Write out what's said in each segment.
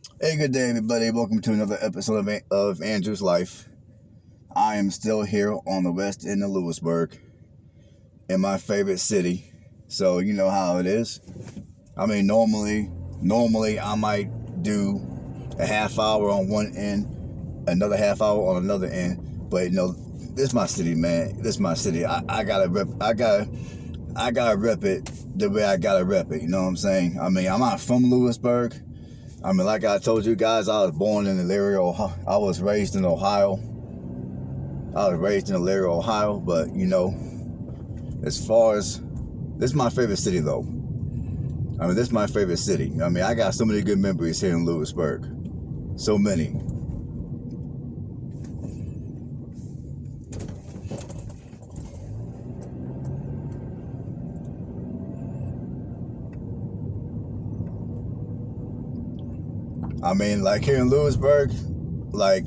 Hey, good day, everybody. Welcome to another episode of Andrew's Life. I am still here on the west end of Lewisburg, in my favorite city. So you know how it is. I mean, normally I might do a half hour on one end, another half hour on another end. But this is my city, man. This is my city. I gotta rep. I gotta rep it the way I gotta rep it. You know what I'm saying? I mean, I'm not from Lewisburg. I mean, like I told you guys, I was born in Elyria, Ohio. I was raised in Ohio. But, as far as, this is my favorite city, though. I mean, this is my favorite city. I mean, I got so many good memories here in Lewisburg. So many. I mean, like here in Lewisburg, like,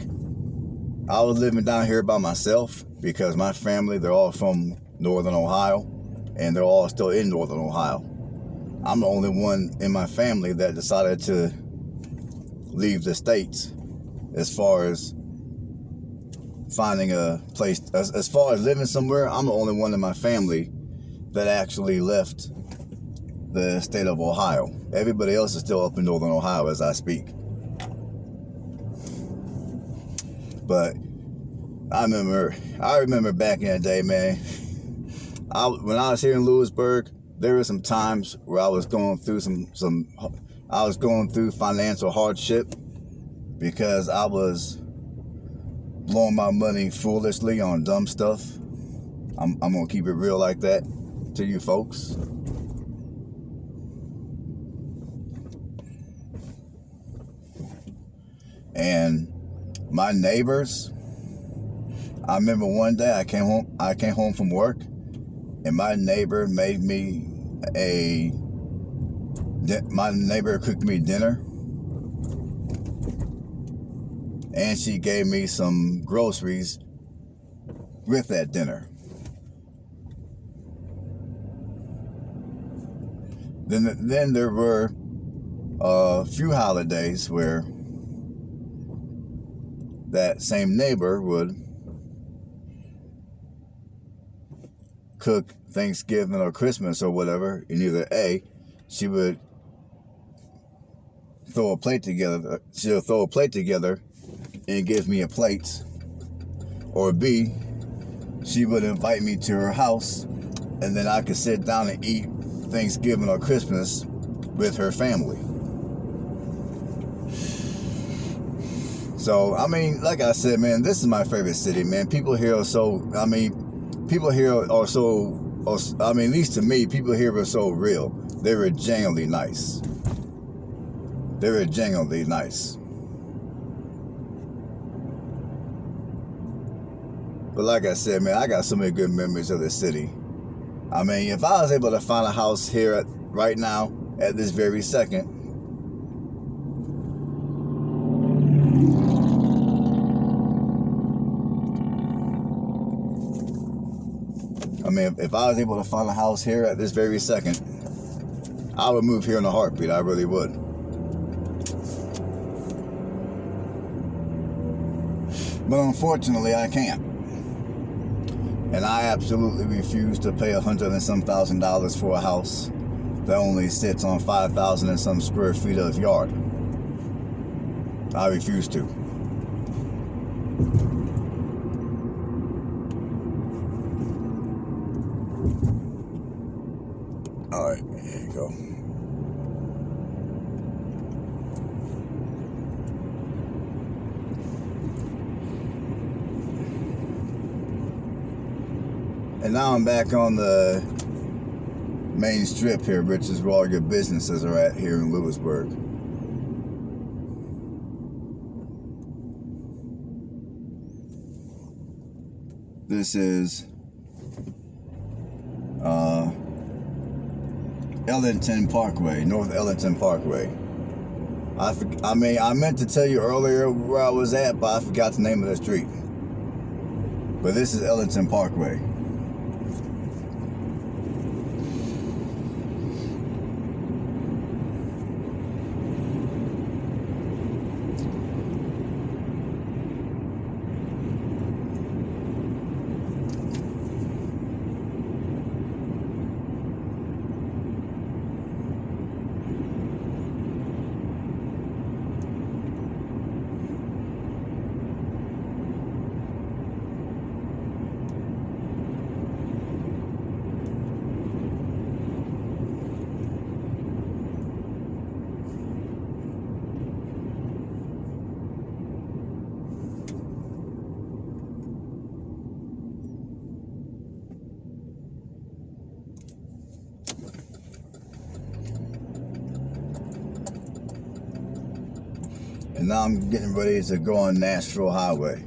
I was living down here by myself because my family, they're all from Northern Ohio, and they're all still in Northern Ohio. I'm the only one in my family that decided to leave the States as far as finding a place. As far as living somewhere, I'm the only one in my family that actually left the state of Ohio. Everybody else is still up in Northern Ohio as I speak. But I remember back in the day, man. When I was here in Lewisburg, there were some times where I was going through I was going through financial hardship because I was blowing my money foolishly on dumb stuff. I'm gonna keep it real like that to you folks. And my neighbors, I remember one day I came home from work, and my neighbor cooked me dinner, and she gave me some groceries with that dinner. Then there were a few holidays where that same neighbor would cook Thanksgiving or Christmas or whatever, and either A, she would throw a plate together. She'll throw a plate together and give me a plate, or B, she would invite me to her house, and then I could sit down and eat Thanksgiving or Christmas with her family. So, I mean, like I said, man, this is my favorite city, man. People here are so, at least to me, people here are so real. They were genuinely nice. But like I said, man, I got so many good memories of the city. I mean, if I was able to find a house here right now, at this very second, if I was able to find a house here at this very second, I would move here in a heartbeat. I really would. But unfortunately, I can't. And I absolutely refuse to pay $100 and some thousand for a house that only sits on 5,000 and some square feet of yard. I refuse to. All right, here you go. And now I'm back on the main strip here, which is where all your businesses are at here in Lewisburg. This is Ellington Parkway, North Ellington Parkway. I meant to tell you earlier where I was at, but I forgot the name of the street. But this is Ellington Parkway. And now I'm getting ready to go on Nashville Highway.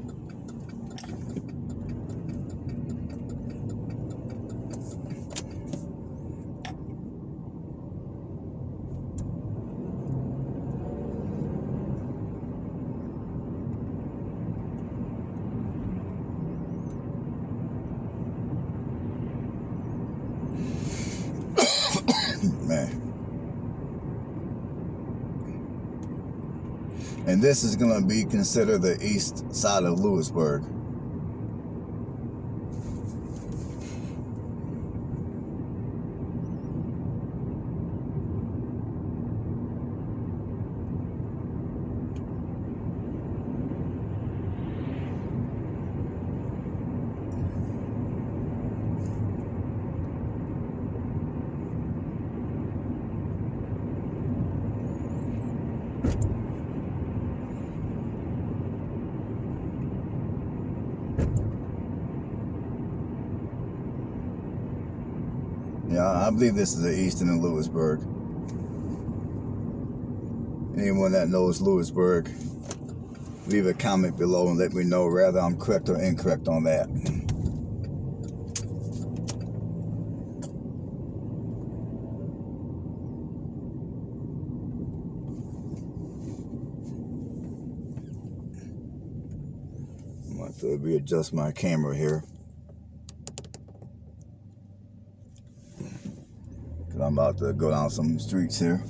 Man. And this is going to be considered the east side of Lewisburg. Yeah, I believe this is the east end of Lewisburg. Anyone that knows Lewisburg, leave a comment below and let me know whether I'm correct or incorrect on that. I'm going to readjust my camera here. I'm about to go down some streets here.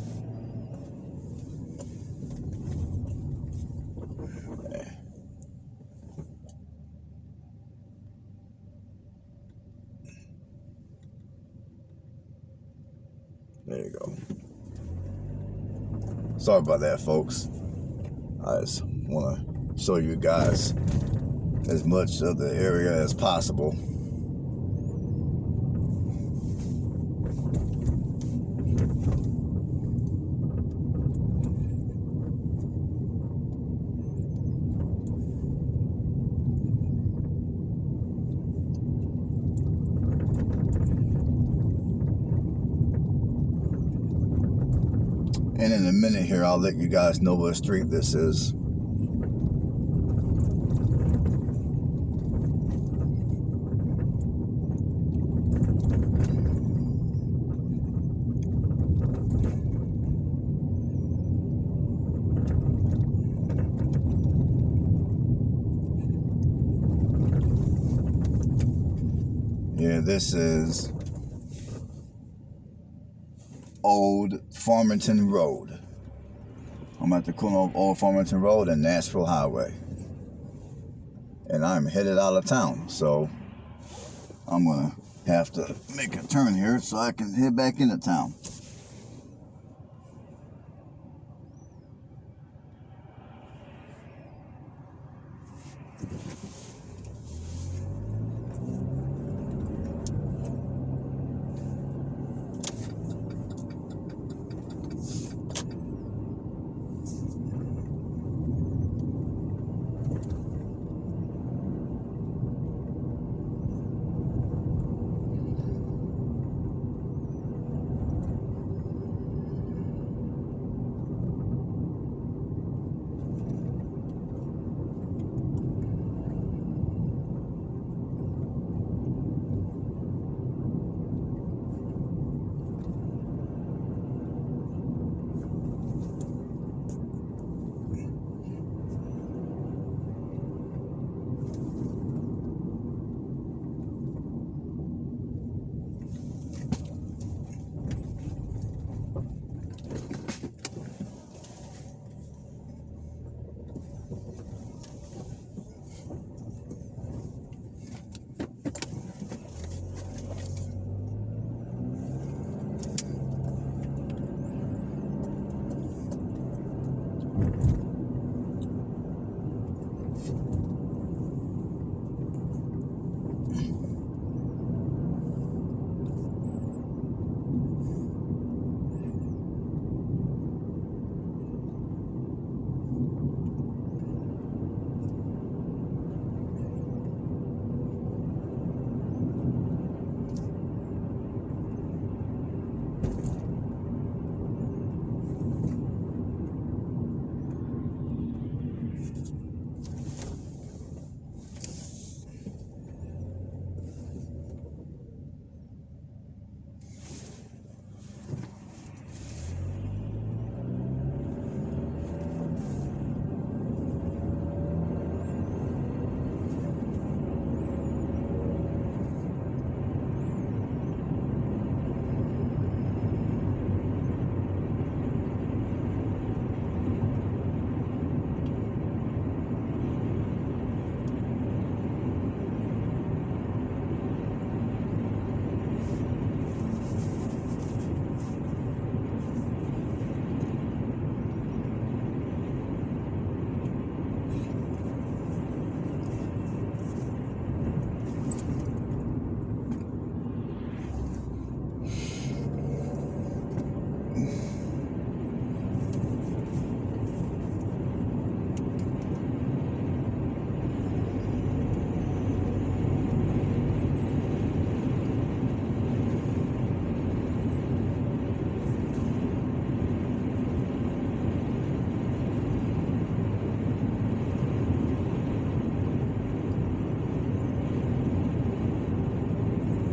There you go. Sorry about that, folks. I just want to show you guys as much of the area as possible. And in a minute here, I'll let you guys know what street this is. Yeah, this is Old Farmington Road. I'm at the corner of Old Farmington Road and Nashville Highway. And I'm headed out of town, so I'm gonna have to make a turn here so I can head back into town.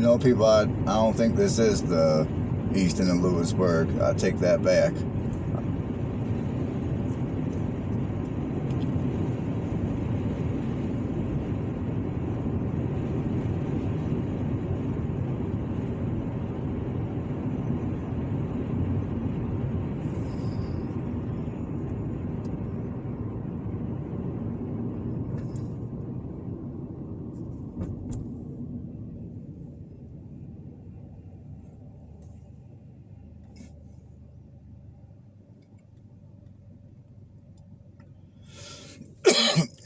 know, people, I don't think this is the east end of Lewisburg. I take that back.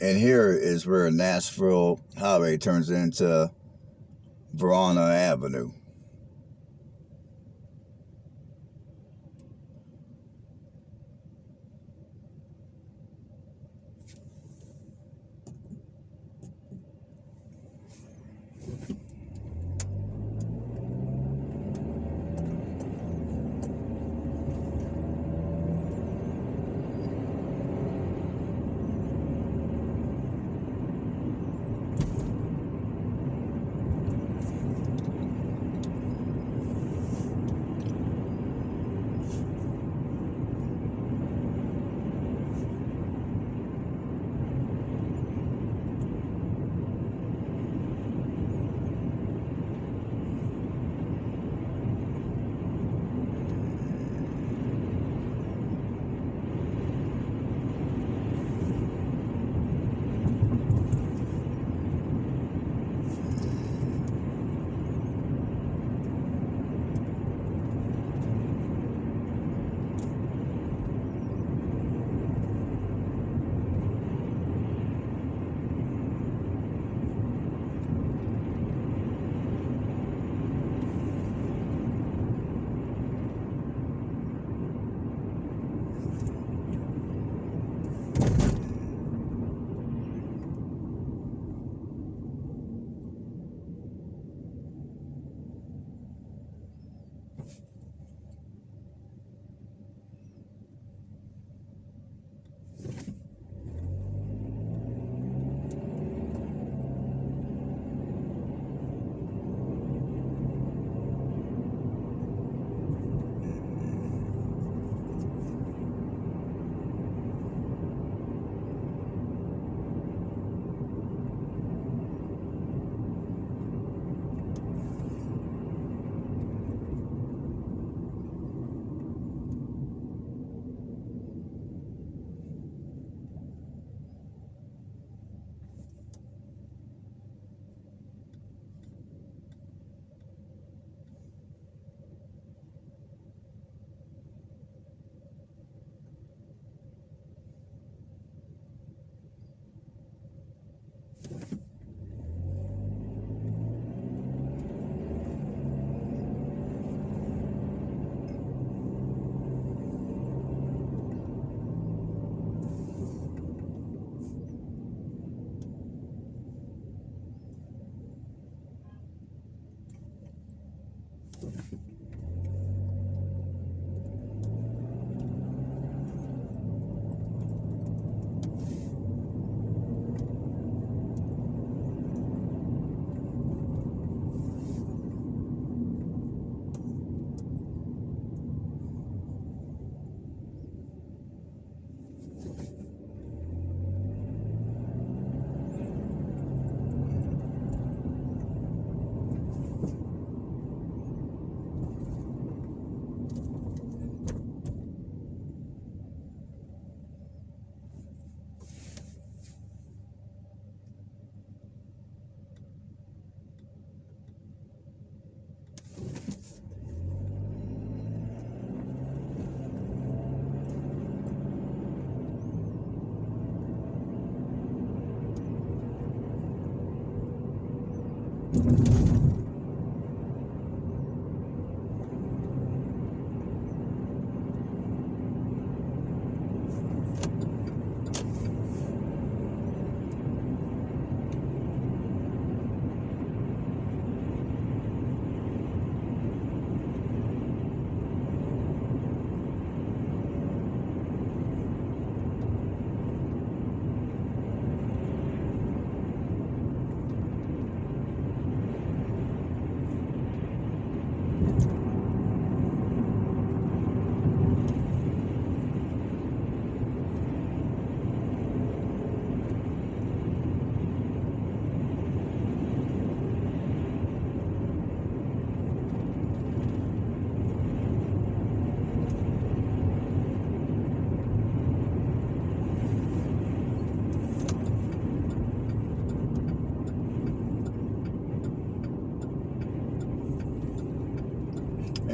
And here is where Nashville Highway turns into Verona Avenue.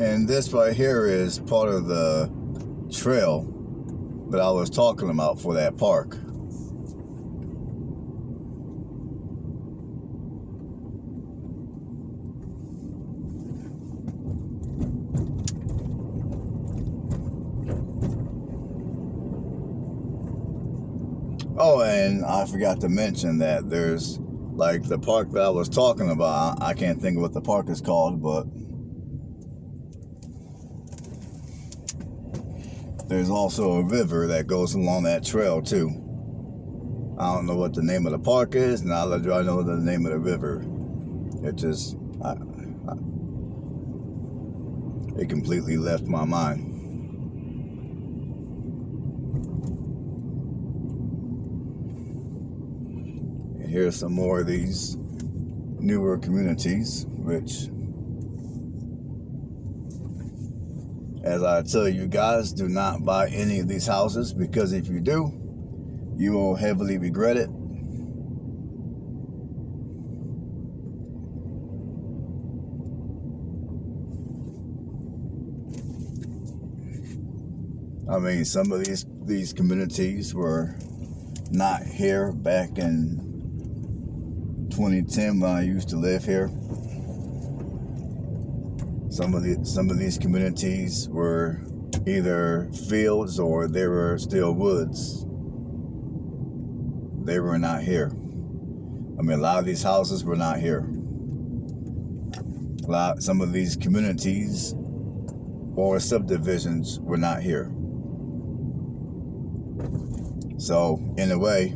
And this right here is part of the trail that I was talking about for that park. Oh, and I forgot to mention that there's like the park that I was talking about. I can't think of what the park is called, but there's also a river that goes along that trail too. I don't know what the name of the park is, neither do I know the name of the river. It just, it completely left my mind. And here's some more of these newer communities, which, as I tell you guys, do not buy any of these houses, because if you do, you will heavily regret it. I mean, some of these communities were not here back in 2010 when I used to live here. Some of these communities were either fields or they were still woods. They were not here. I mean, a lot of these houses were not here. Some of these communities or subdivisions were not here. So, in a way,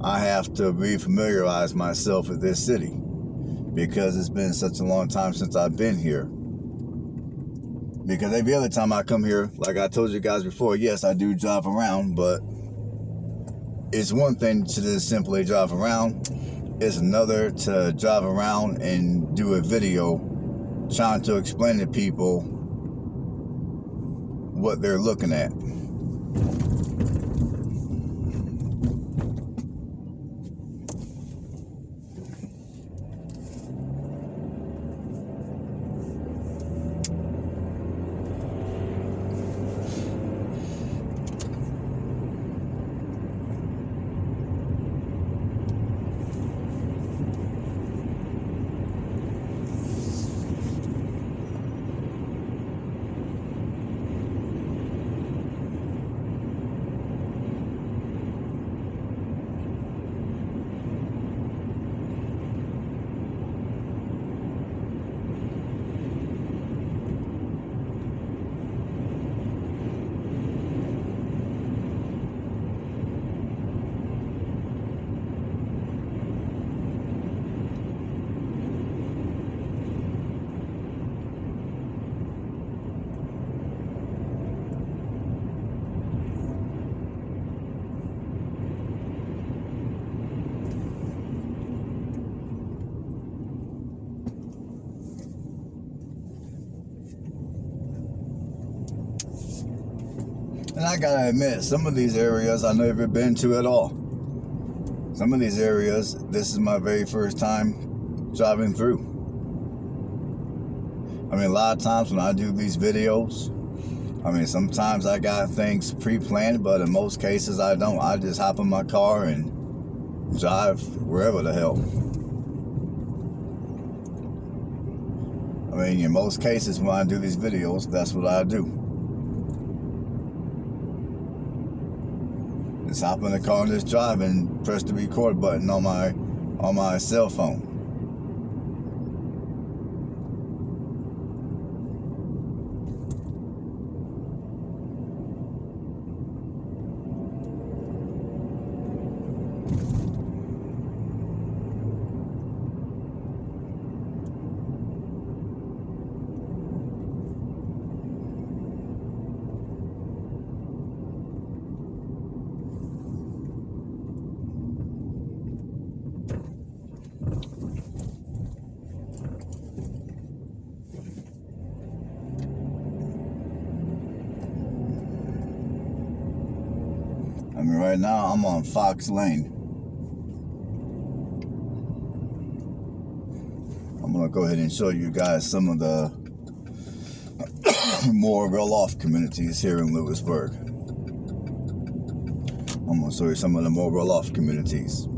I have to refamiliarize myself with this city, because it's been such a long time since I've been here. Because every other time I come here, like I told you guys before, yes, I do drive around, but it's one thing to just simply drive around. It's another to drive around and do a video trying to explain to people what they're looking at. And I gotta admit, some of these areas I've never been to at all. Some of these areas, this is my very first time driving through. I mean, a lot of times when I do these videos, I mean, sometimes I got things pre-planned, but in most cases I don't. I just hop in my car and drive wherever the hell. I mean, in most cases when I do these videos, that's what I do. Just hop in the car and just drive and press the record button on my cell phone. I mean, right now I'm on Fox Lane. going to go ahead and show you guys some of the more well-off communities here in Lewisburg. I'm going to show you some of the more well-off communities.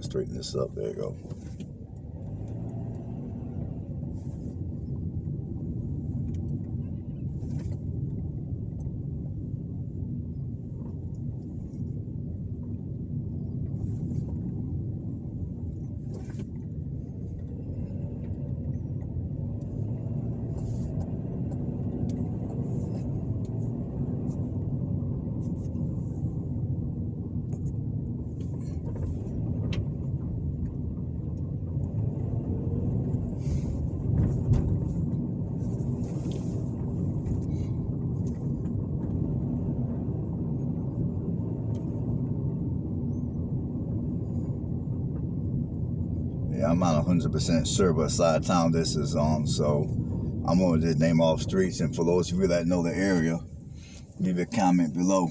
Straighten this up. There you go. I'm not 100% sure what side of town this is on, so I'm going to just name off streets. And for those of you that know the area, leave a comment below.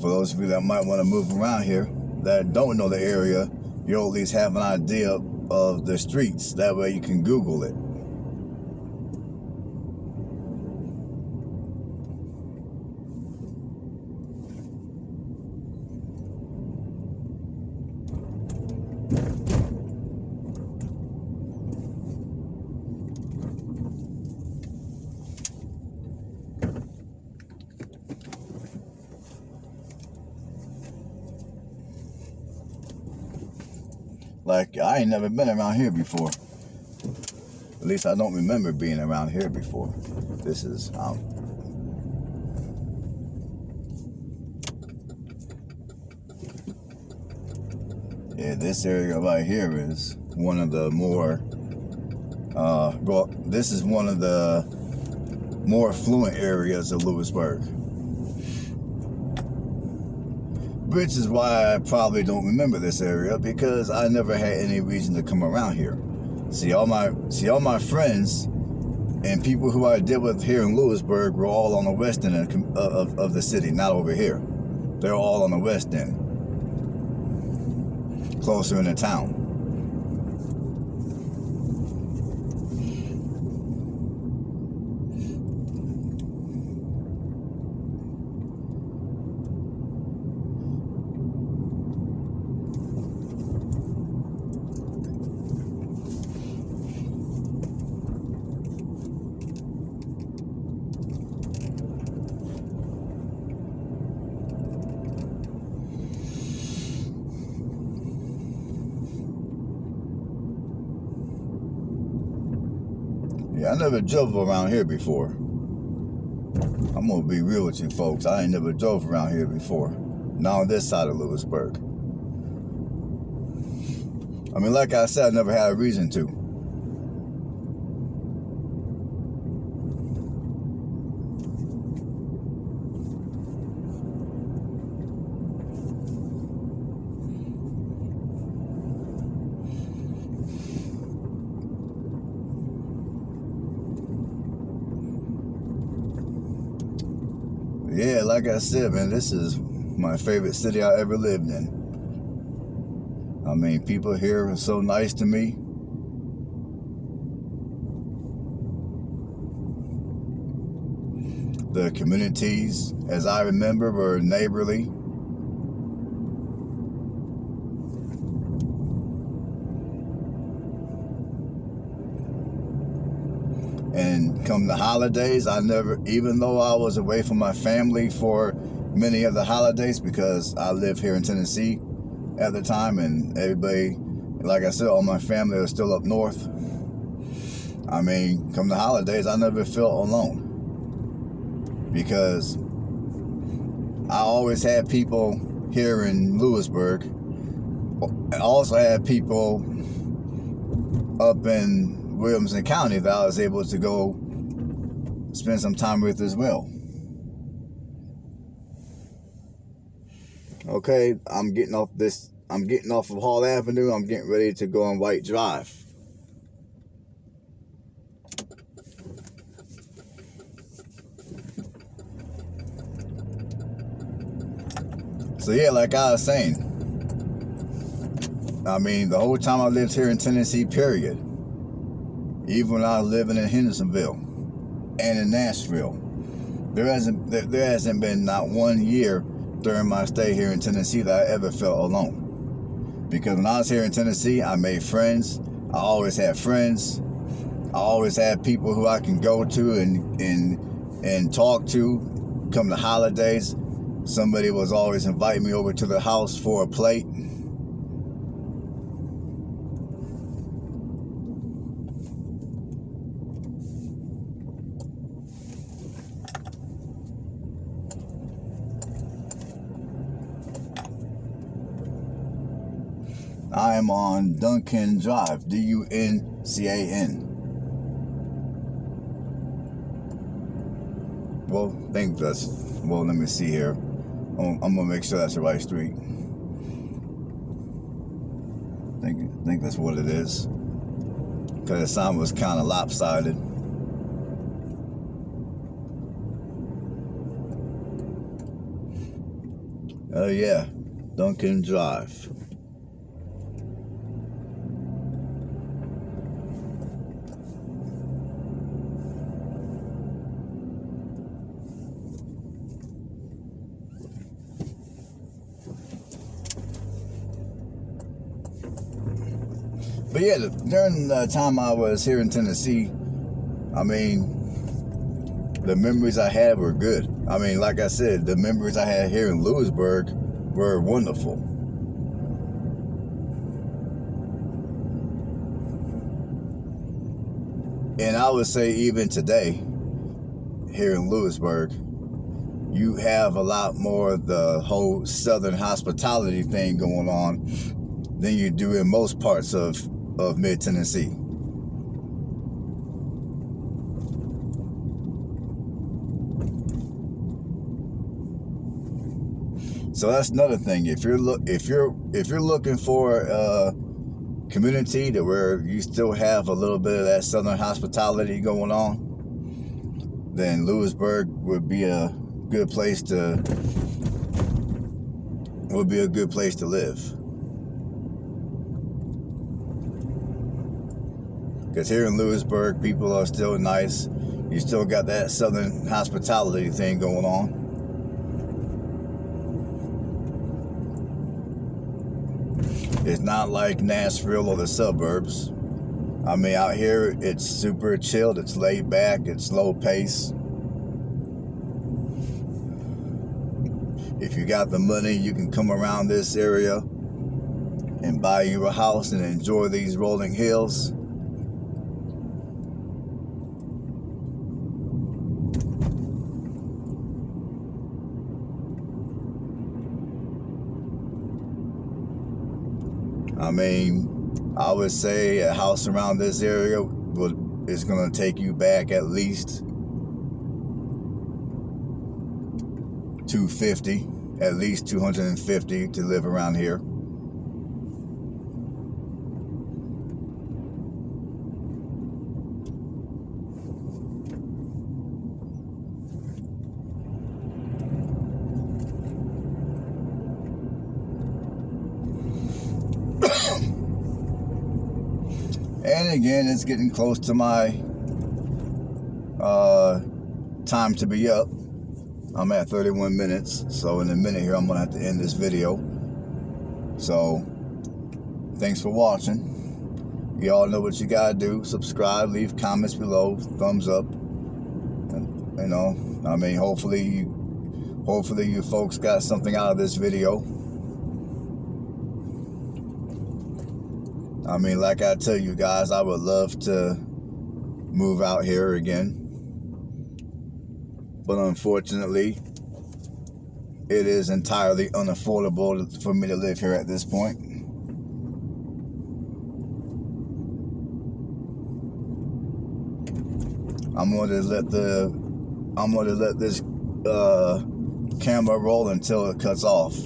For those of you that might want to move around here that don't know the area, you'll at least have an idea of the streets. That way you can Google it. Like, I ain't never been around here before. At least I don't remember being around here before. This is, yeah, this area right here is one of the more, well, this is one of the more affluent areas of Lewisburg. Which is why I probably don't remember this area, because I never had any reason to come around here. See all my friends and people who I deal with here in Lewisburg were all on the west end of the city, not over here. They're all on the west end, closer in the town. Yeah, I never drove around here before. I'm gonna be real with you folks. I ain't never drove around here before. Not on this side of Lewisburg. I mean, like I said, I never had a reason to. Yeah, like I said, man, this is my favorite city I ever lived in. I mean, people here are so nice to me. The communities, as I remember, were neighborly. And come the holidays, I never, even though I was away from my family for many of the holidays, because I lived here in Tennessee at the time, and everybody, like I said, all my family was still up north. I mean, come the holidays, I never felt alone, because I always had people here in Lewisburg. I also had people up in Williamson County that I was able to go spend some time with as well. Okay, I'm getting off of Hall Avenue. I'm getting ready to go on White Drive. So yeah, like I was saying, I mean, the whole time I lived here in Tennessee, period, even when I was living in Hendersonville and in Nashville, there hasn't been not 1 year during my stay here in Tennessee that I ever felt alone. Because when I was here in Tennessee, I made friends. I always had friends. I always had people who I can go to and talk to. Come to holidays, somebody was always inviting me over to the house for a plate. I am on Duncan Drive, Duncan. Let me see here. I'm gonna make sure that's the right street. I think that's what it is. Because the sign was kind of lopsided. Oh yeah, Duncan Drive. But yeah, during the time I was here in Tennessee, I mean, the memories I had were good. I mean, like I said, the memories I had here in Lewisburg were wonderful. And I would say even today, here in Lewisburg, you have a lot more of the whole Southern hospitality thing going on than you do in most parts of mid-Tennessee. So that's another thing. If you're looking for a community to where you still have a little bit of that Southern hospitality going on, then Lewisburg would be a good place to live. Because here in Lewisburg, people are still nice. You still got that Southern hospitality thing going on. It's not like Nashville or the suburbs. I mean, out here, it's super chilled. It's laid back. It's slow pace. If you got the money, you can come around this area and buy you a house and enjoy these rolling hills. I mean, I would say a house around this area is going to take you back at least $250, at least $250 to live around here. And again, it's getting close to my time to be up. I'm at 31 minutes, so in a minute here I'm gonna have to end this video. So thanks for watching. Y'all know what you gotta do. Subscribe, leave comments below, thumbs up. And, you know, I mean, hopefully you folks got something out of this video. I mean, like I tell you guys, I would love to move out here again. But unfortunately, it is entirely unaffordable for me to live here at this point. I'm going to let this camera roll until it cuts off.